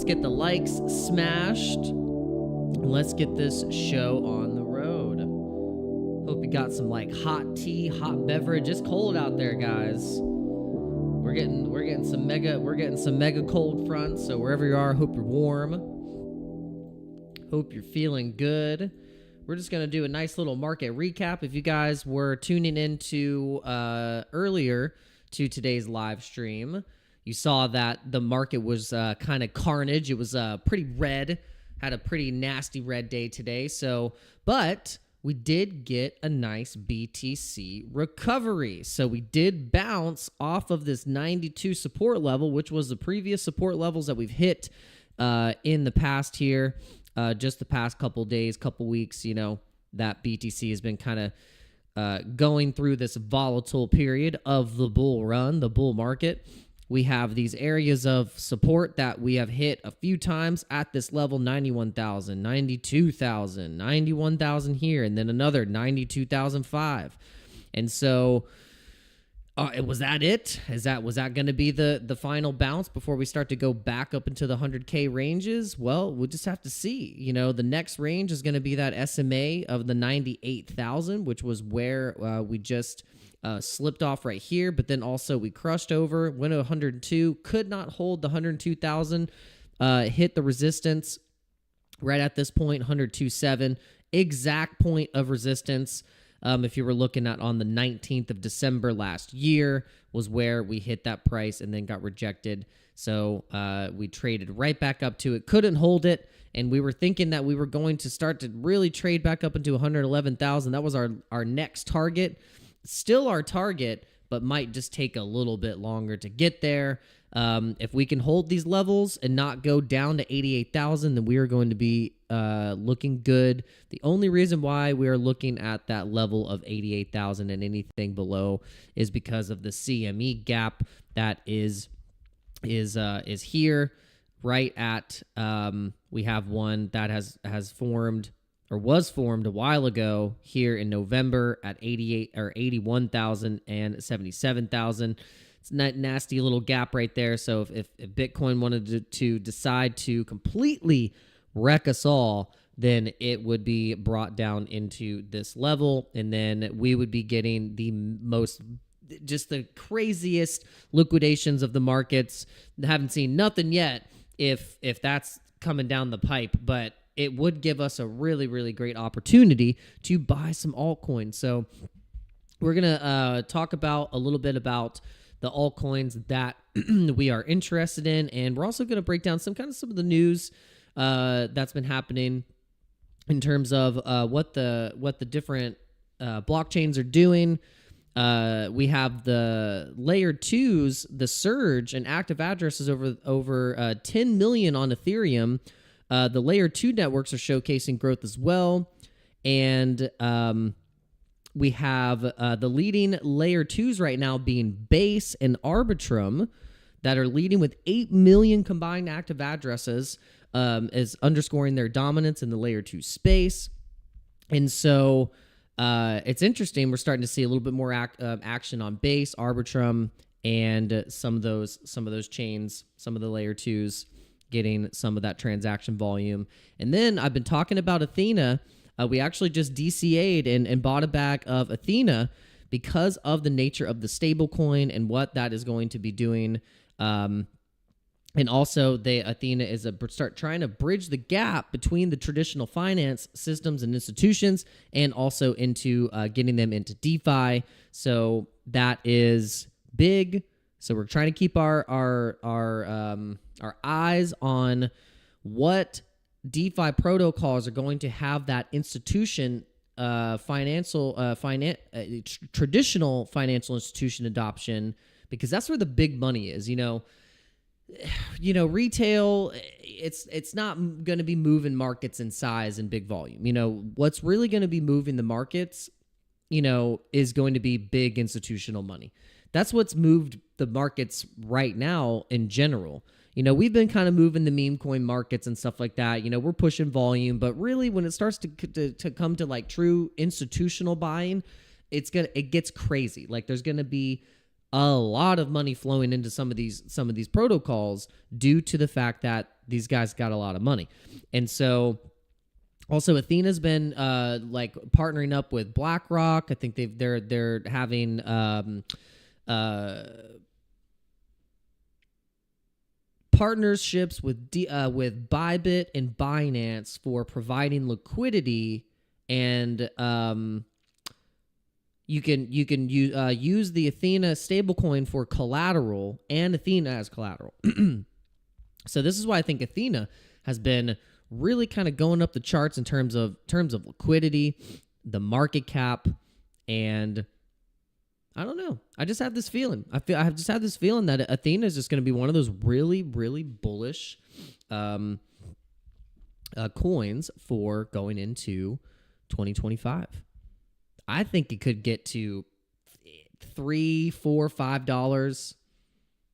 Let's get the likes smashed. Let's get this show on the road. Hope you got some like hot tea, hot beverage. It's cold out there, guys. We're getting some mega cold fronts. So wherever you are, hope you're warm. Hope you're feeling good. We're just going to do a nice little market recap. If you guys were tuning into earlier to today's live stream, you saw that the market was kind of carnage. It was pretty red, had a pretty nasty red day today. But we did get a nice BTC recovery. So we did bounce off of this 92 support level, which was the previous support levels that we've hit in the past here. Just the past couple days, couple weeks, that BTC has been kind of going through this volatile period of the bull run, the bull market. We have these areas of support that we have hit a few times at this level, 91,000, 92,000, 91,000 here, and then another 92,005. And so was that it? Was that going to be the final bounce before we start to go back up into the 100K ranges? Well, we'll just have to see. The next range is going to be that SMA of the 98,000, which was where we just slipped off right here, but then also we crushed over, went to 102, could not hold the 102,000, hit the resistance right at this point, 102.7, exact point of resistance. If you were looking at on the 19th of December last year was where we hit that price and then got rejected. So we traded right back up to it, couldn't hold it. And we were thinking that we were going to start to really trade back up into 111,000. That was our next target. Still our target, but might just take a little bit longer to get there. If we can hold these levels and not go down to 88,000, then we are going to be looking good. The only reason why we are looking at that level of 88,000 and anything below is because of the CME gap that is here right at. We have one that has formed or was formed a while ago here in November at 88 or 81,000 and 77,000. It's a nasty little gap right there. So if Bitcoin wanted to decide to completely wreck us all, then it would be brought down into this level, and then we would be getting just the craziest liquidations of the markets. Haven't seen nothing yet if that's coming down the pipe, but it would give us a really, really great opportunity to buy some altcoins. So we're going to talk a little bit about the altcoins that we are interested in, and we're also going to break down some of the news that's been happening in terms of what the different blockchains are doing. We have the layer 2s, the surge in active addresses over 10 million on Ethereum. The layer 2 networks are showcasing growth as well. And we have the leading layer 2s right now being Base and Arbitrum that are leading with 8 million combined active addresses, is underscoring their dominance in the layer 2 space. And so it's interesting. We're starting to see a little bit more action on Base, Arbitrum, and some of those chains, some of the layer 2s getting some of that transaction volume. And then I've been talking about Athena. We actually just DCA'd and bought a bag of Athena because of the nature of the stable coin and what that is going to be doing. And also, Athena is start trying to bridge the gap between the traditional finance systems and institutions, and also into getting them into DeFi. So that is big. So we're trying to keep our eyes on what DeFi protocols are going to have that institution traditional financial institution adoption, because that's where the big money is. Retail, it's not going to be moving markets in size and big volume. What's really going to be moving the markets, is going to be big institutional money. That's what's moved the markets right now in general. We've been kind of moving the meme coin markets and stuff like that. We're pushing volume, but really when it starts to come to like true institutional buying, it gets crazy. Like there's going to be a lot of money flowing into some of these protocols due to the fact that these guys got a lot of money. And so also Athena's been like partnering up with BlackRock. I think they're having partnerships with Bybit and Binance for providing liquidity, and you can use the Athena stablecoin for collateral, and Athena as collateral. So this is why I think Athena has been really kind of going up the charts in terms of liquidity, the market cap, and I don't know. I just have this feeling. I just have this feeling that Athena is just going to be one of those really, really bullish coins for going into 2025. I think it could get to $3, $4,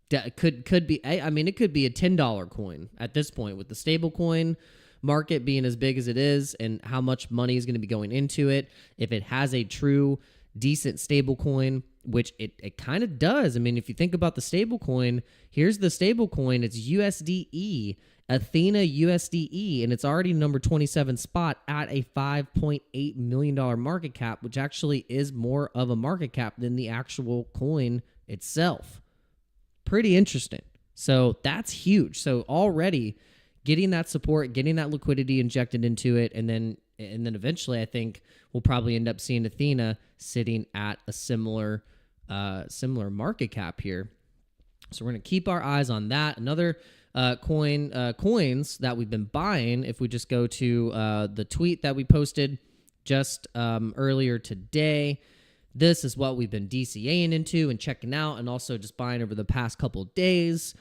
$5. Could be. I mean, it could be a $10 coin at this point, with the stable coin market being as big as it is and how much money is going to be going into it. If it has a true decent stable coin, which it kind of does. I mean, if you think about the stable coin, here's the stable coin. It's USDE, Athena USDE, and it's already number 27 spot at a $5.8 million market cap, which actually is more of a market cap than the actual coin itself. Pretty interesting. So that's huge. So already getting that support, getting that liquidity injected into it, and then eventually I think we'll probably end up seeing Athena sitting at a similar market cap here. So we're going to keep our eyes on that. Another coins that we've been buying, if we just go to the tweet that we posted just earlier today, this is what we've been DCAing into and checking out, and also just buying over the past couple of days.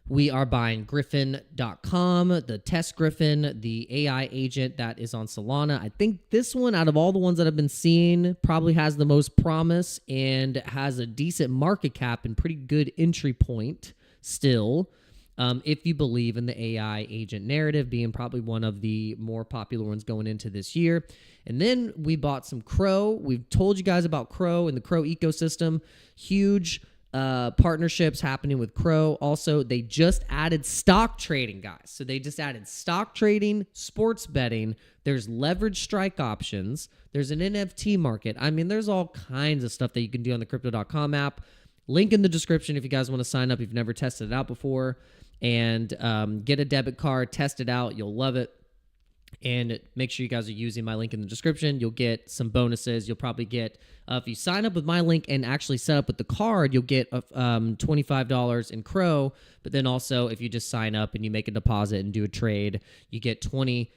We are buying Griffin.com, the test Griffin, the AI agent that is on Solana. I think this one, out of all the ones that I've been seeing, probably has the most promise and has a decent market cap and pretty good entry point still, if you believe in the AI agent narrative being probably one of the more popular ones going into this year. And then we bought some Crow. We've told you guys about Crow and the Crow ecosystem. Huge partnerships happening with Crow. Also, they just added stock trading, guys. So they just added stock trading, sports betting. There's leverage strike options. There's an NFT market. I mean, there's all kinds of stuff that you can do on the crypto.com app. Link in the description if you guys want to sign up if you've never tested it out before, and get a debit card, test it out. You'll love it. And make sure you guys are using my link in the description. You'll get some bonuses. You'll probably get, if you sign up with my link and actually set up with the card, you'll get $25 in Crow. But then also, if you just sign up and you make a deposit and do a trade, you get $20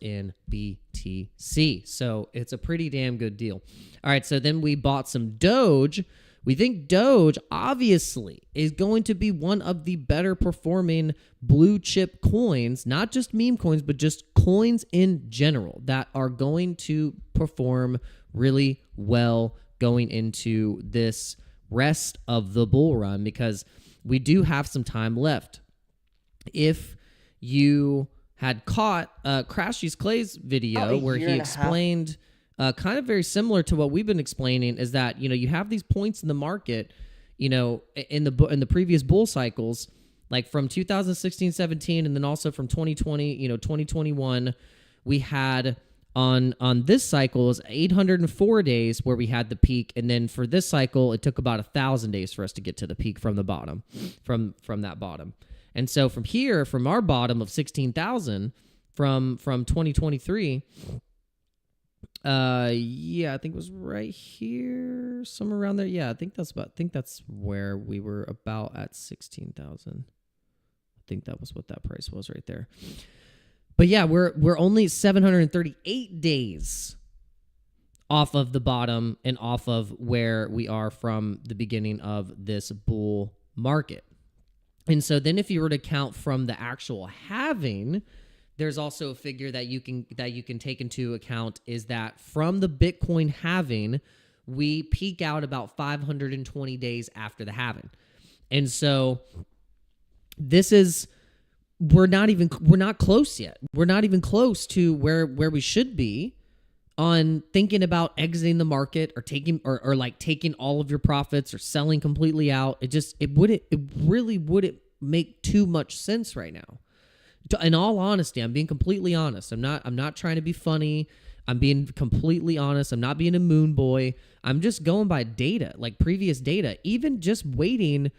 in BTC. So it's a pretty damn good deal. All right, so then we bought some Doge. We think Doge, obviously, is going to be one of the better performing blue chip coins, not just meme coins, but just coins in general that are going to perform really well going into this rest of the bull run, because we do have some time left. If you had caught Crashy's Clay's video where he explained... kind of very similar to what we've been explaining, is that, you have these points in the market, in the previous bull cycles, like from 2016, 17, and then also from 2020, 2021, we had on this cycle is 804 days where we had the peak, and then for this cycle, it took about 1,000 days for us to get to the peak from the bottom, from that bottom. And so from here, from our bottom of 16,000 from 2023. I think it was right here, somewhere around there. Yeah, I think that's where we were, about at 16,000. I think that was what that price was right there. But yeah, we're only 738 days off of the bottom and off of where we are from the beginning of this bull market. And so then if you were to count from the actual halving, there's also a figure that you can take into account, is that from the Bitcoin halving, we peak out about 520 days after the halving. And so this is, we're not close yet. We're not even close to where we should be on thinking about exiting the market or taking or like taking all of your profits or selling completely out. It really wouldn't make too much sense right now. In all honesty, I'm being completely honest. I'm not trying to be funny. I'm being completely honest. I'm not being a moon boy. I'm just going by data, like previous data. Even just waiting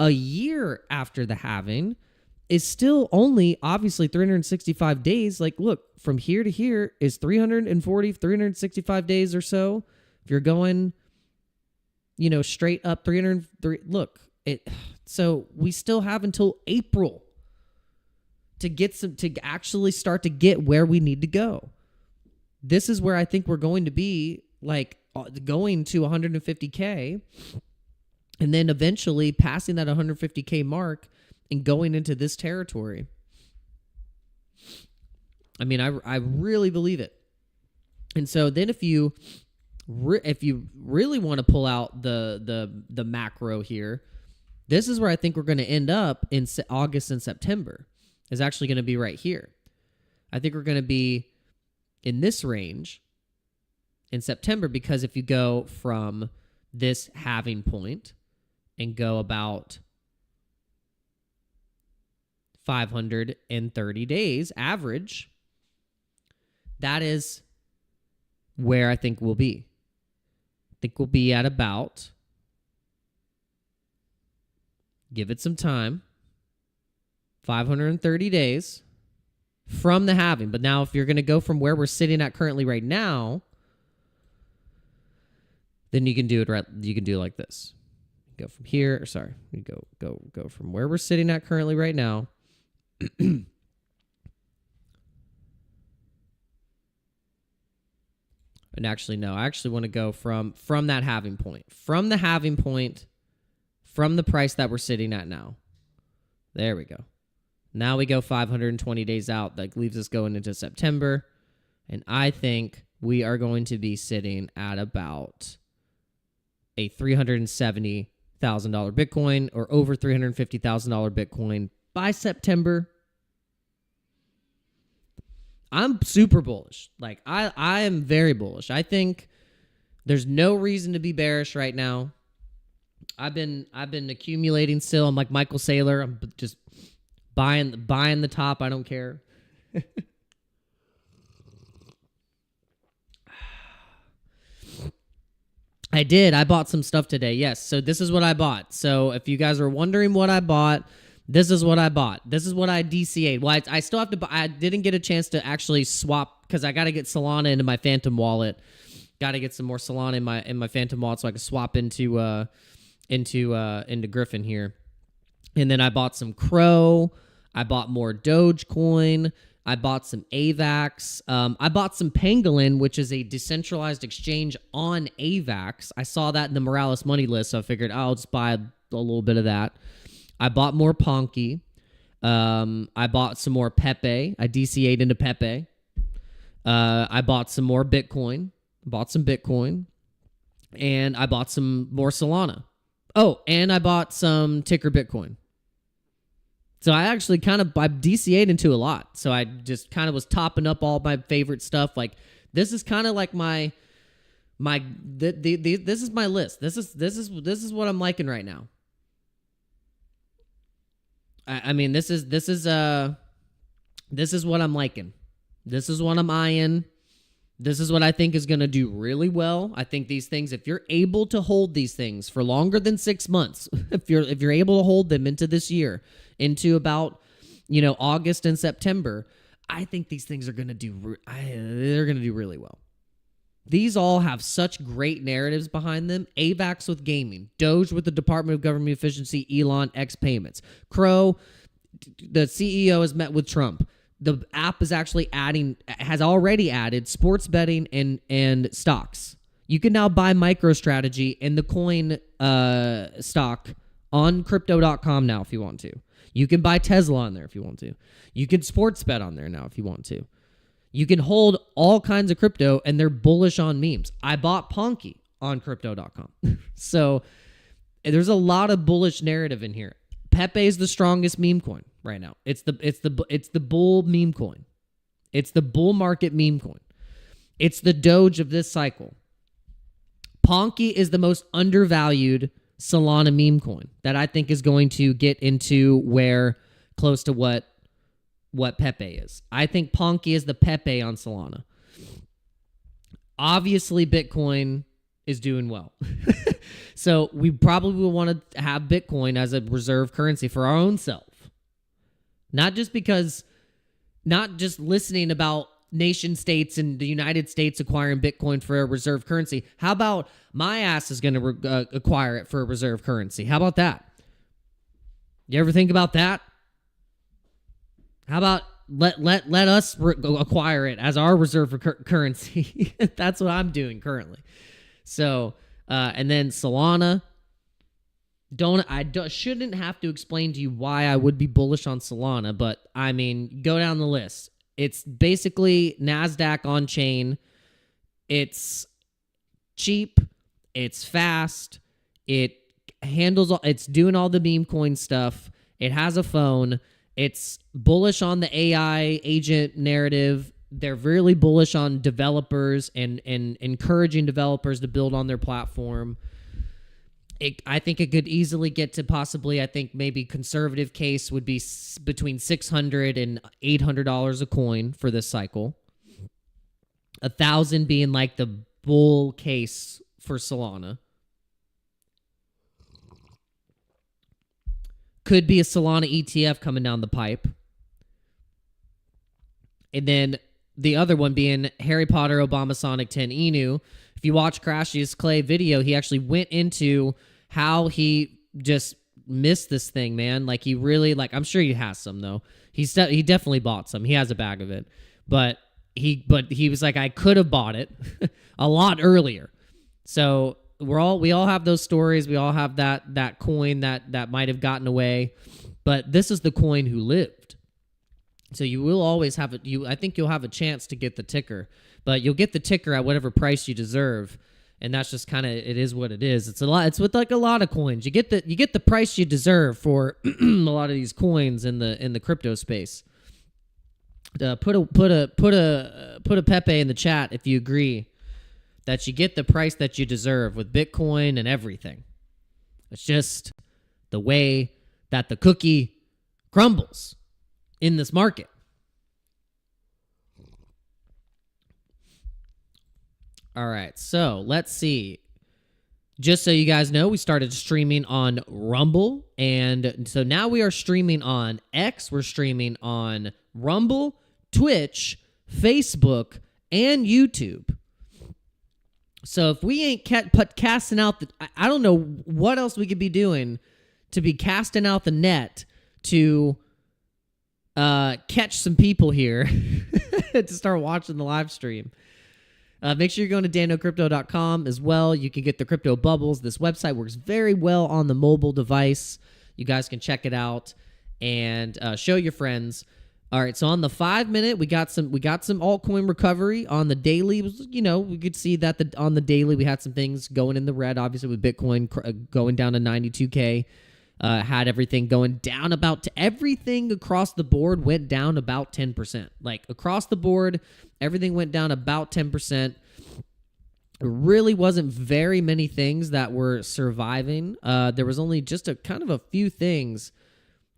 a year after the halving is still only obviously 365 days. Like, look, from here to here is 365 days or so. If you're going, straight up 303, look, so we still have until April to actually start to get where we need to go. This is where I think we're going to be, like going to 150K and then eventually passing that 150K mark and going into this territory. I mean, I really believe it. And so then if you really want to pull out the macro here, this is where I think we're going to end up in August and September. Is actually going to be right here. I think we're going to be in this range in September, because if you go from this halving point and go about 530 days average, that is where I think we'll be. I think we'll be at about, give it some time, 530 days from the halving. But now if you're going to go from where we're sitting at currently right now, then you can do it right. You can do it like this. Go from here, you go from where we're sitting at currently right now. And actually, no, I actually want to go from that halving point. From the halving point, from the price that we're sitting at now. There we go. Now we go 520 days out. That leaves us going into September. And I think we are going to be sitting at about a $370,000 Bitcoin or over $350,000 Bitcoin by September. I'm super bullish. Like, I am very bullish. I think there's no reason to be bearish right now. I've been accumulating still. I'm like Michael Saylor. I'm just buying the top. I don't care. I did. I bought some stuff today. Yes. So this is what I bought. So if you guys are wondering what I bought, this is what I bought. This is what I DCA'd. Well, I still have to buy. I didn't get a chance to actually swap because I got to get Solana into my Phantom wallet. Got to get some more Solana in my Phantom wallet so I can swap into Griffin here. And then I bought some Crow. I bought more Dogecoin. I bought some AVAX. I bought some Pangolin, which is a decentralized exchange on AVAX. I saw that in the Morales money list, so I figured I'll just buy a little bit of that. I bought more Ponky. I bought some more Pepe. I DCA'd into Pepe. I bought some more Bitcoin. Bought some Bitcoin. And I bought some more Solana. Oh, and I bought some Ticker Bitcoin. So I actually I DCA'd into a lot. So I just kind of was topping up all my favorite stuff. Like, this is kind of like this is my list. This is what I'm liking right now. I mean, this is what I'm liking. This is what I'm eyeing. This is what I think is going to do really well. I think these things, if you're able to hold these things for longer than 6 months, if you're able to hold them into this year, into about, August and September, I think these things are going to they're going to do really well. These all have such great narratives behind them. AVAX with gaming, Doge with the Department of Government Efficiency, Elon X payments, Crow, the CEO has met with Trump. The app is actually has already added sports betting and stocks. You can now buy MicroStrategy and the coin stock on crypto.com now if you want to. You can buy Tesla on there if you want to. You can sports bet on there now if you want to. You can hold all kinds of crypto, and they're bullish on memes. I bought Ponky on crypto.com. So there's a lot of bullish narrative in here. Pepe is the strongest meme coin right now. It's the bull meme coin. It's the bull market meme coin. It's the Doge of this cycle. Ponky is the most undervalued Solana meme coin that I think is going to get into where close to what Pepe is. I think Ponky is the Pepe on Solana. Obviously, Bitcoin is doing well. So we probably will want to have Bitcoin as a reserve currency for our own self. Not just listening about nation states and the United States acquiring Bitcoin for a reserve currency. How about my ass is going to acquire it for a reserve currency? How about that? You ever think about that? How about let us acquire it as our reserve currency? That's what I'm doing currently. So, and then Solana. Shouldn't have to explain to you why I would be bullish on Solana, but I mean, go down the list. It's basically NASDAQ on chain. It's cheap. It's fast. It it's doing all the meme coin stuff. It has a phone. It's bullish on the AI agent narrative. They're really bullish on developers and encouraging developers to build on their platform. I think it could easily get to possibly, I think maybe conservative case would be between $600 and $800 a coin for this cycle. 1,000 being like the bull case for Solana. Could be a Solana ETF coming down the pipe. And then the other one being Harry Potter Obama Sonic 10 Inu. If you watch Crashiest Clay video, he actually went into how he just missed this thing, man. Like he really, like, I'm sure he has some though. He definitely bought some. He has a bag of it, but he was like, I could have bought it a lot earlier. So we all have those stories. We all have that coin that might have gotten away, but this is the coin who lived. So you will always have it. I think you'll have a chance to get the ticker, but you'll get the ticker at whatever price you deserve, and that's just kind of, it is what it is. It's a lot. It's with like a lot of coins. You get the price you deserve for a lot of these coins in the crypto space. Put a Pepe in the chat if you agree that you get the price that you deserve with Bitcoin and everything. It's just the way that the cookie crumbles in this market. All right, so let's see. Just so you guys know, we started streaming on Rumble, and so now we are streaming on X, we're streaming on Rumble, Twitch, Facebook, and YouTube. So if we ain't casting out I don't know what else we could be doing to be casting out the net to catch some people here to start watching the live stream. Make sure you're going to danocrypto.com as well. You can get the crypto bubbles. This website works very well on the mobile device. You guys can check it out and show your friends. All right, so on the 5 minute, we got some altcoin recovery. On the daily, we could see that on the daily we had some things going in the red. Obviously, with Bitcoin going down to 92K, had everything going down everything across the board went down about 10%. Like across the board, everything went down about 10%. There really wasn't very many things that were surviving. There was only just a kind of a few things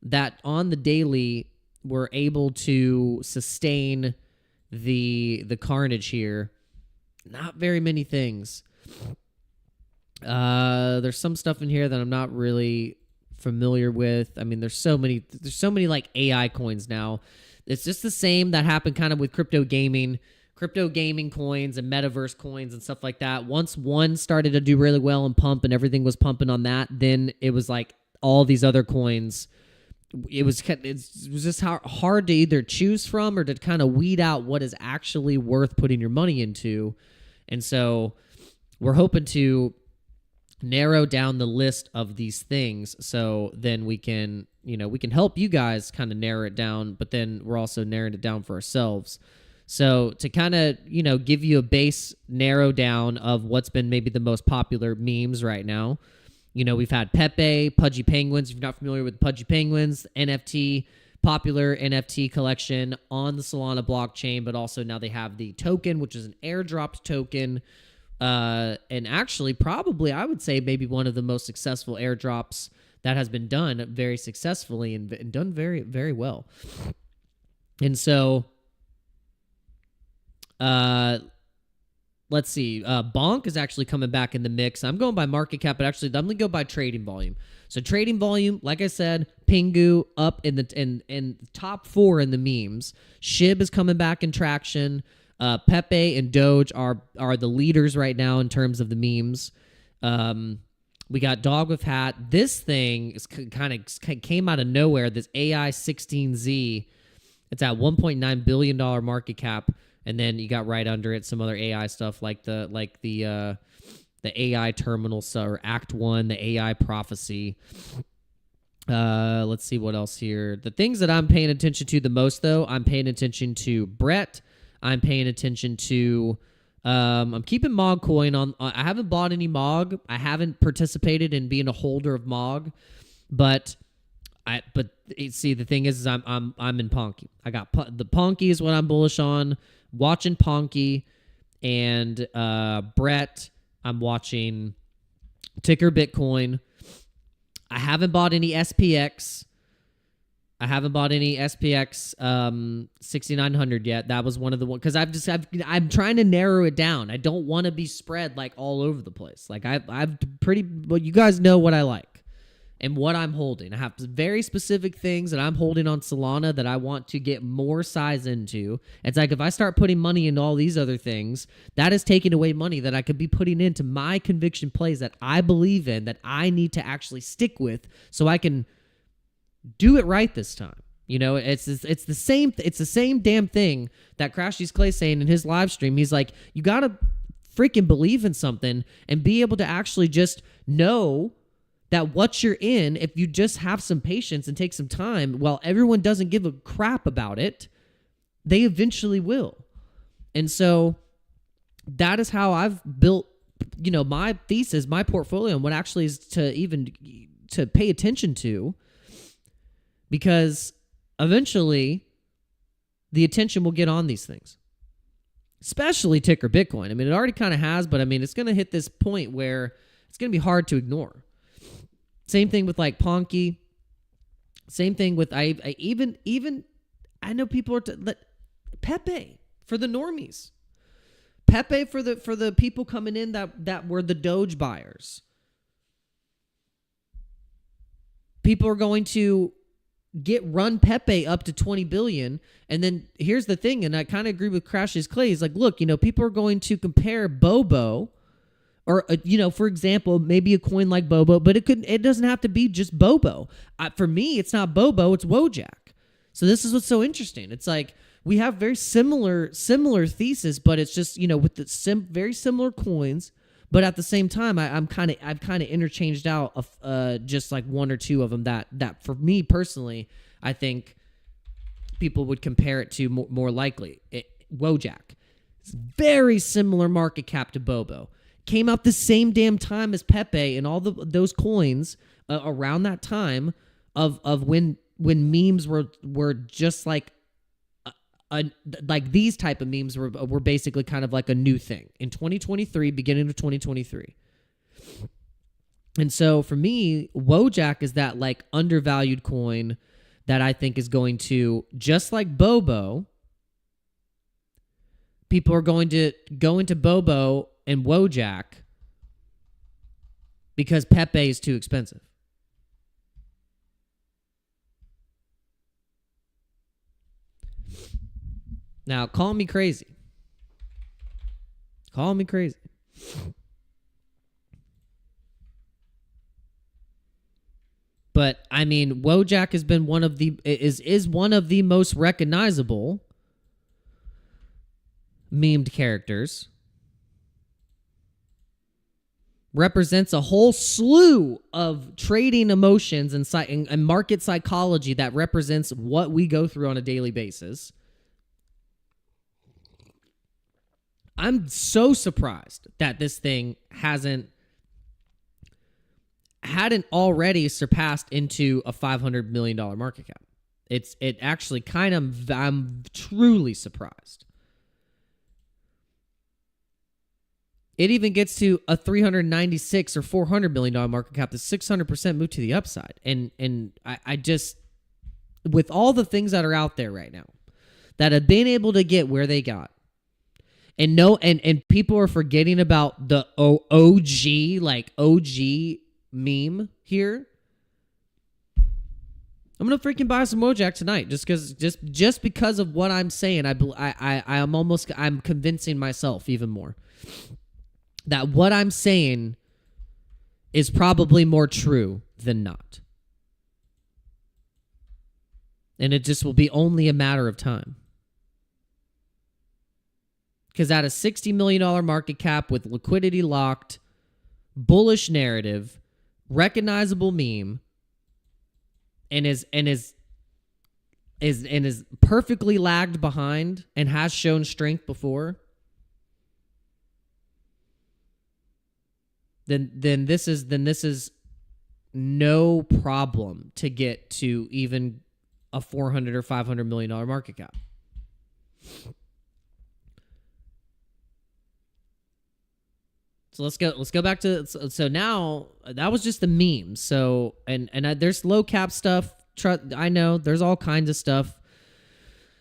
that on the daily were able to sustain the carnage here. Not very many things. There's some stuff in here that I'm not really familiar with. I mean, there's so many like AI coins now. It's just the same that happened kind of with crypto gaming coins and metaverse coins and stuff like that. Once one started to do really well and pump and everything was pumping on that, then it was like all these other coins. It was just hard to either choose from or to kind of weed out what is actually worth putting your money into. And so we're hoping to narrow down the list of these things, so then we can help you guys kind of narrow it down, but then we're also narrowing it down for ourselves. So to kind of, give you a base narrow down of what's been maybe the most popular memes right now. We've had Pepe, Pudgy Penguins. If you're not familiar with Pudgy Penguins, NFT, popular NFT collection on the Solana blockchain, but also now they have the token, which is an airdropped token. And actually, probably, I would say maybe one of the most successful airdrops that has been done very successfully and done very, very well. And so, let's see. Bonk is actually coming back in the mix. I'm going by market cap, but actually, I'm going to go by trading volume. So trading volume, like I said, Pingu up in the top 4 in the memes. SHIB is coming back in traction. Pepe and Doge are the leaders right now in terms of the memes. We got Dog with Hat. This thing is kind of came out of nowhere. This AI 16Z. It's at $1.9 billion market cap, and then you got right under it some other AI stuff like the AI terminal or Act 1, the AI prophecy. Let's see what else here. The things that I'm paying attention to the most, though, I'm paying attention to Brett. I'm paying attention to. I'm keeping MOG coin on. I haven't bought any MOG. I haven't participated in being a holder of MOG, but see, the thing is I'm in Ponky. I got the Ponky is what I'm bullish on. Watching Ponky and Brett. I'm watching Ticker Bitcoin. I haven't bought any SPX. I haven't bought any SPX 6900 yet. That was one of the ones because I'm trying to narrow it down. I don't want to be spread like all over the place. Like I've pretty well, you guys know what I like and what I'm holding. I have very specific things that I'm holding on Solana that I want to get more size into. It's like if I start putting money into all these other things, that is taking away money that I could be putting into my conviction plays that I believe in, that I need to actually stick with so I can do it right this time. You know, it's the same damn thing that Crashy's Clay saying in his live stream. He's like, you got to freaking believe in something and be able to actually just know that what you're in, if you just have some patience and take some time, while everyone doesn't give a crap about it, they eventually will. And so that is how I've built, you know, my thesis, my portfolio, and what actually is to pay attention to, because eventually the attention will get on these things, especially Ticker Bitcoin. I mean, it already kind of has, but I mean, it's going to hit this point where it's going to be hard to ignore. Same thing with like Ponky. Same thing with I know people are Pepe for the normies. Pepe for the people coming in that were the Doge buyers. People are going to run Pepe up to 20 billion. And then here's the thing, and I kind of agree with Crash's Clay. He's like, look, you know, people are going to compare Bobo or, you know, for example, maybe a coin like Bobo, but it doesn't have to be just Bobo. For me, it's not Bobo, it's Wojak. So this is what's so interesting. It's like we have very similar thesis, but it's just, you know, with the very similar coins, but at the same time, I've kind of interchanged out just like one or two of them that for me personally, I think people would compare it to more likely. Wojak. It's very similar market cap to Bobo. Came out the same damn time as Pepe and all those coins around that time of when memes were just like these type of memes were basically kind of like a new thing in 2023, beginning of 2023. And so for me, Wojak is that like undervalued coin that I think is going to, just like Bobo, people are going to go into Bobo and Wojak because Pepe is too expensive. Now, call me crazy. Call me crazy. But I mean, Wojak has been one of the most recognizable memed characters. Represents a whole slew of trading emotions and market psychology that represents what we go through on a daily basis. I'm so surprised that this thing hadn't already surpassed into a $500 million market cap. It actually kind of, I'm truly surprised. It even gets to a 396 or $400 million market cap. The 600% move to the upside. And I just, with all the things that are out there right now that have been able to get where they got, and people are forgetting about the OG, like OG meme here. I'm gonna freaking buy some Wojak tonight, just because of what I'm saying. I'm convincing myself even more that what I'm saying is probably more true than not, and it just will be only a matter of time. Because at a $60 million market cap with liquidity locked, bullish narrative, recognizable meme, and is perfectly lagged behind and has shown strength before, then this is no problem to get to even a $400 or $500 million market cap. So let's go back to, so now that was just the meme. So and there's low cap stuff. I know there's all kinds of stuff.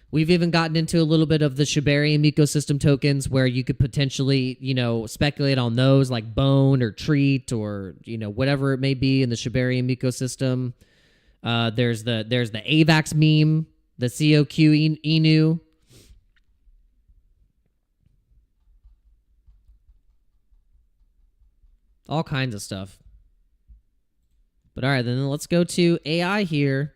We've even gotten into a little bit of the Shibarium ecosystem tokens where you could potentially, speculate on those like Bone or Treat or, whatever it may be in the Shibarium ecosystem. There's the AVAX meme, the COQ Inu. All kinds of stuff. But all right, then let's go to AI here.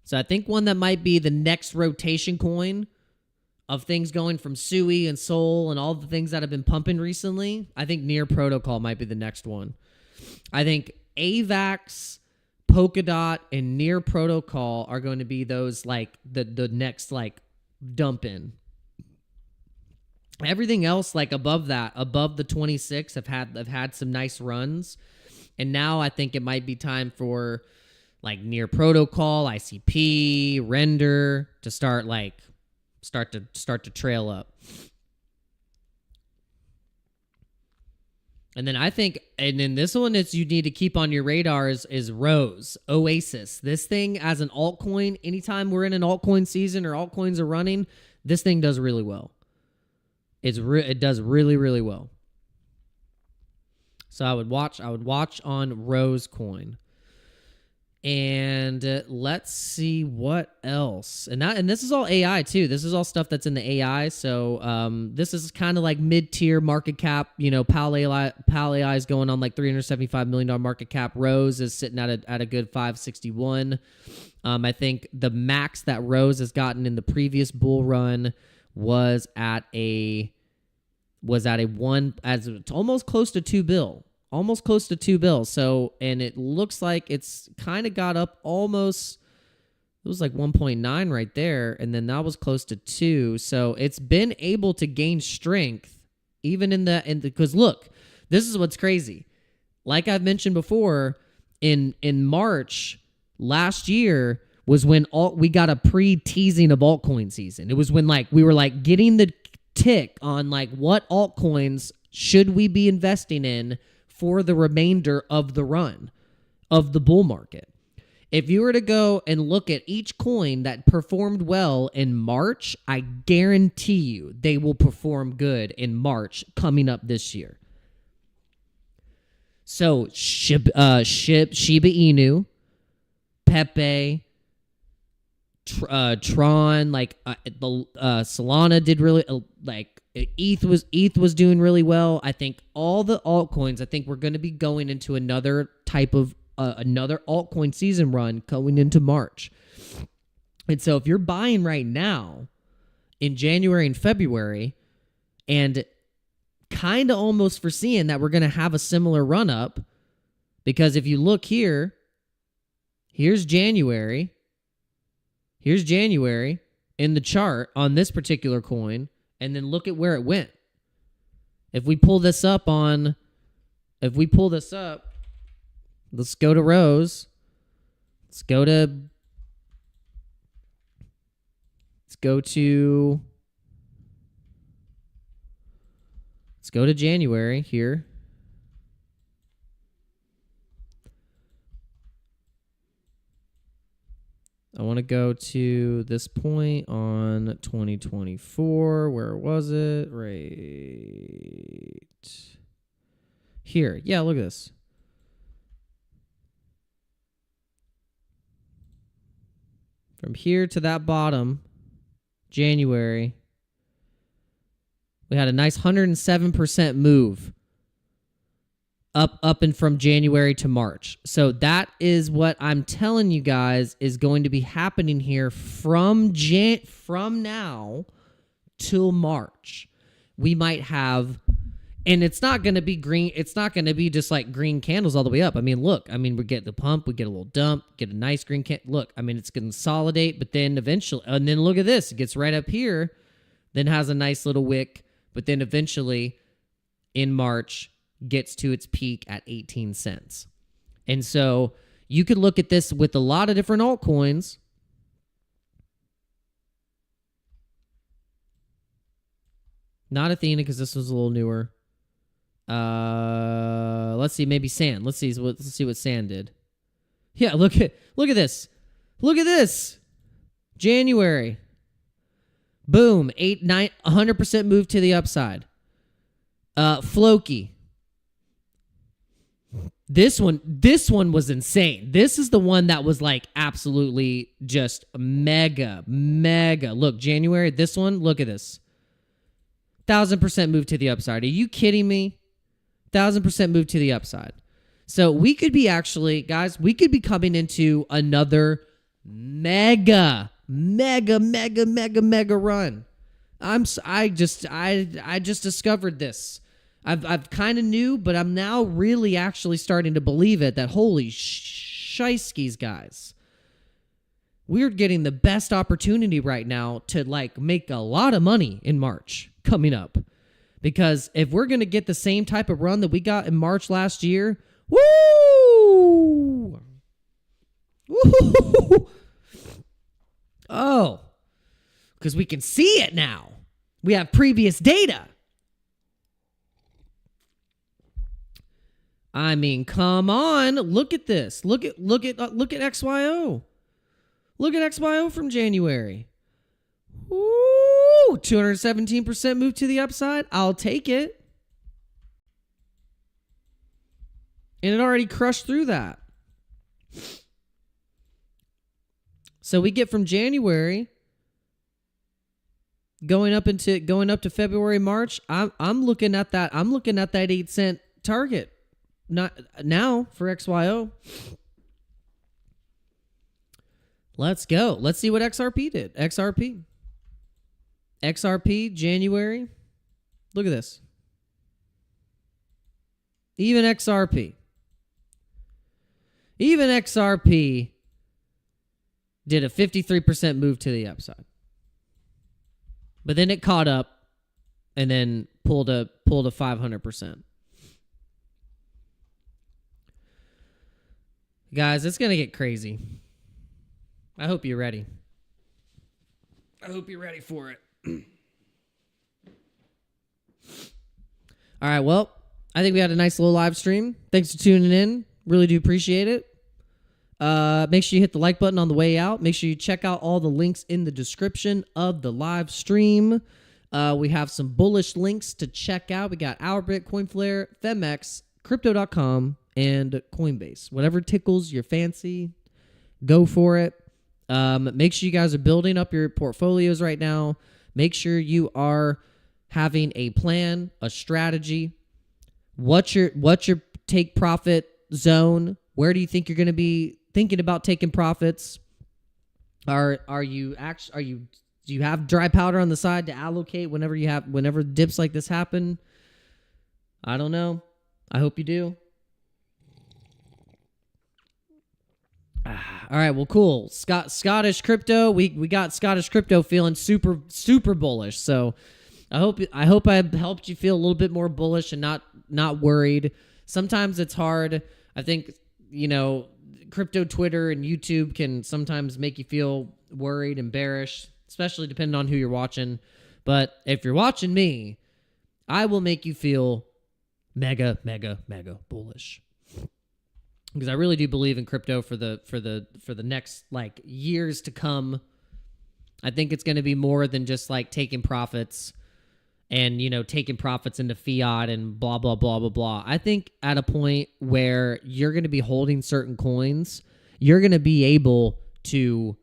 So I think one that might be the next rotation coin of things going from Sui and Sol and all the things that have been pumping recently, I think Near Protocol might be the next one. I think AVAX, Polkadot, and Near Protocol are going to be those like the next like dump in. Everything else like above that, above the 26, have had some nice runs, and now I think it might be time for like Near Protocol, ICP, Render to start to trail up. And then I think, and then this one is you need to keep on your radar is Rose, Oasis. This thing as an altcoin, anytime we're in an altcoin season or altcoins are running, this thing does really well. It does really, really well. So I would watch on Rose coin. And let's see what else. And this is all AI too. This is all stuff that's in the AI. So this is kind of like mid-tier market cap. Pal AI is going on like $375 million market cap. Rose is sitting at a good 561. I think the max that Rose has gotten in the previous bull run was at a one, as almost close to $2 billion. Almost close to $2 billion. So, and it looks like it's kind of got up almost, it was like 1.9 right there. And then that was close to 2. So it's been able to gain strength even because look, this is what's crazy. Like I've mentioned before, in March last year was when we got a pre-teasing of altcoin season. It was when we were getting the tick on what altcoins should we be investing in for the remainder of the run of the bull market. If you were to go and look at each coin that performed well in March, I guarantee you they will perform good in March coming up this year. So Shiba Inu, Pepe, Tron, Solana did really ETH was doing really well. I think all the altcoins, I think we're going to be going into another type of another altcoin season run going into March. And so if you're buying right now in January and February and kind of almost foreseeing that we're going to have a similar run up, because if you look here, here's January in the chart on this particular coin, and then look at where it went. If we pull this up, let's go to Rose. Let's go to January here. I want to go to this point on 2024. Where was it? Right here. Yeah, look at this. From here to that bottom, January, we had a nice 107% move up and from January to March. So that is what I'm telling you guys is going to be happening here from now till March. We might have, and it's not going to be green. It's not going to be just like green candles all the way up. I mean, look, we get the pump, we get a little dump, get a nice green look, it's going to consolidate, but then eventually, and then look at this, it gets right up here, then has a nice little wick, but then eventually in March gets to its peak at 18 cents. And so you could look at this with a lot of different altcoins. Not Athena, because this was a little newer. Let's see, maybe Sand. Let's see what Sand did. Yeah, look at this. Look at this. January. Boom, 100% move to the upside. Floki. This one was insane. This is the one that was like absolutely just mega. Look, January, this one, look at this. 1,000% move to the upside. Are you kidding me? 1,000% move to the upside. So we could be actually, guys, we could be coming into another mega run. I just discovered this. I've kind of knew, but I'm now really actually starting to believe it, that holy shieskees, guys. We're getting the best opportunity right now to like make a lot of money in March coming up. Because if we're going to get the same type of run that we got in March last year, woo! Oh, because we can see it now. We have previous data. Come on. Look at this. Look at XYO. Look at XYO from January. Woo! 217% move to the upside. I'll take it. And it already crushed through that. So we get from January going up to February, March. I'm looking at that 8 cent target. Not now for XYO. Let's go. Let's see what XRP did. XRP, January. Look at this. Even XRP did a 53% move to the upside. But then it caught up and then pulled a 500%. Guys, it's going to get crazy. I hope you're ready. I hope you're ready for it. All right, well, I think we had a nice little live stream. Thanks for tuning in. Really do appreciate it. Make sure you hit the like button on the way out. Make sure you check out all the links in the description of the live stream. We have some bullish links to check out. We got OURBIT, COINFLARE, PHEMEX, Crypto.com, and Coinbase. Whatever tickles your fancy, go for it. Make sure you guys are building up your portfolios right now. Make sure you are having a plan, a strategy. What's your take profit zone? Where do you think you're going to be thinking about taking profits? Do you have dry powder on the side to allocate whenever dips like this happen? I don't know. I hope you do. All right, well, cool. Scottish crypto. We got Scottish crypto feeling super bullish. So I hope I helped you feel a little bit more bullish and not worried. Sometimes it's hard. I think, crypto Twitter and YouTube can sometimes make you feel worried and bearish, especially depending on who you're watching. But if you're watching me, I will make you feel mega, mega, mega bullish. Because I really do believe in crypto for the next like years to come. I think it's going to be more than just like taking profits and, taking profits into fiat and blah, blah, blah, blah, blah. I think at a point where you're going to be holding certain coins, you're going to be able to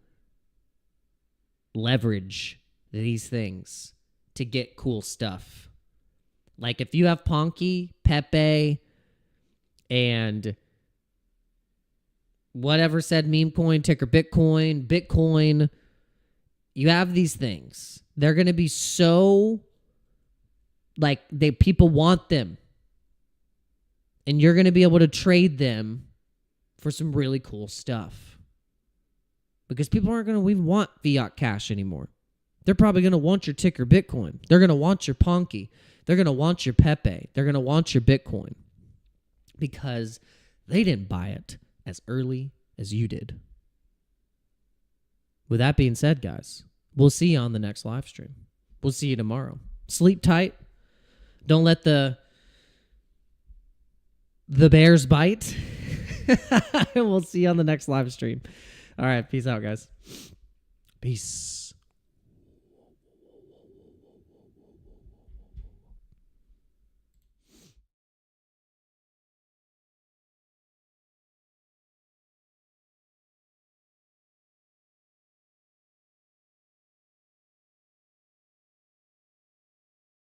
leverage these things to get cool stuff. Like if you have Ponky, Pepe, and whatever said meme coin, ticker Bitcoin, you have these things. They're going to be so like people want them. And you're going to be able to trade them for some really cool stuff. Because people aren't going to even want fiat cash anymore. They're probably going to want your ticker Bitcoin. They're going to want your Ponky. They're going to want your Pepe. They're going to want your Bitcoin. Because they didn't buy it as early as you did. With that being said, guys, we'll see you on the next live stream. We'll see you tomorrow. Sleep tight. Don't let the bears bite. And we'll see you on the next live stream. All right. Peace out, guys. Peace.